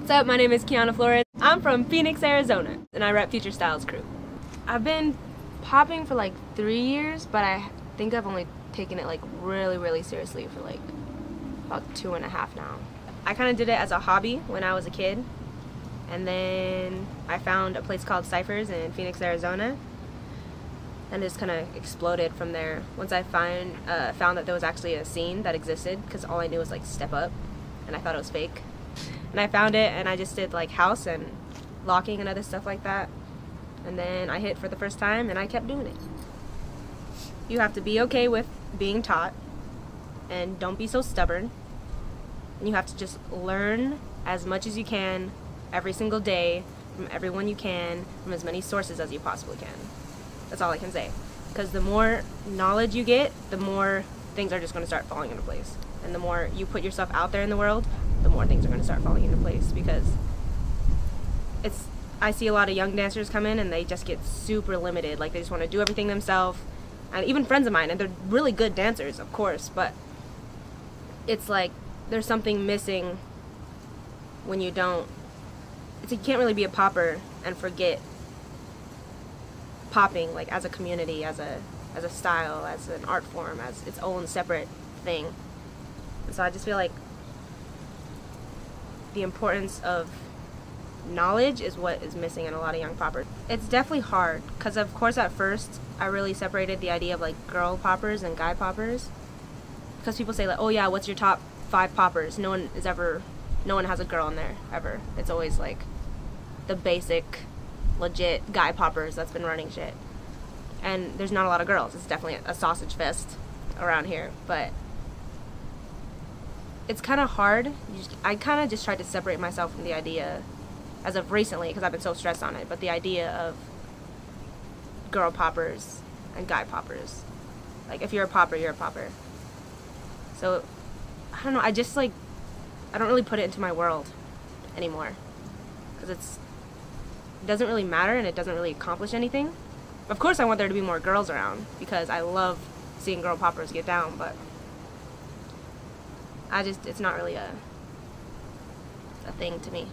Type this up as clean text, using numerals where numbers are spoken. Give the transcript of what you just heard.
What's up, my name is KeAnna Flores. I'm from Phoenix, Arizona, and I rep Future Styles crew. I've been popping for like 3 years, but I think I've only taken it like really seriously for like about 2.5 now. I kind of did it as a hobby when I was a kid, and then I found a place called Cyphers in Phoenix, Arizona, and just kind of exploded from there. Once I found that there was actually a scene that existed, because all I knew was like Step Up, and I thought it was fake. And I found it, and I just did like house and locking and other stuff like that. And then I hit for the first time, and I kept doing it. You have to be okay with being taught, and don't be so stubborn. And you have to just learn as much as you can every single day from everyone you can, from as many sources as you possibly can. That's all I can say. Because the more knowledge you get, the more things are just going to start falling into place. And the more you put yourself out there in the world, the more things are going to start falling into place. Because I see a lot of young dancers come in and they just get super limited. Like, they just want to do everything themselves. And even friends of mine, and they're really good dancers, of course, but it's like there's something missing when you don't. You can't really be a popper and forget popping, like, as a community, as a style, as an art form, as its own separate thing. And so I just feel like the importance of knowledge is what is missing in a lot of young poppers. It's definitely hard, because of course at first I really separated the idea of like girl poppers and guy poppers, because people say like, oh yeah, what's your top 5 poppers? No one has a girl in there ever. It's always like the basic legit guy poppers that's been running shit, and there's not a lot of girls. It's definitely a sausage fest around here, but it's kind of hard. I kind of just tried to separate myself from the idea as of recently, because I've been so stressed on it, but the idea of girl poppers and guy poppers. Like, if you're a popper, you're a popper. So, I don't know, I don't really put it into my world anymore, because it doesn't really matter and it doesn't really accomplish anything. Of course I want there to be more girls around, because I love seeing girl poppers get down, but it's not really a thing to me.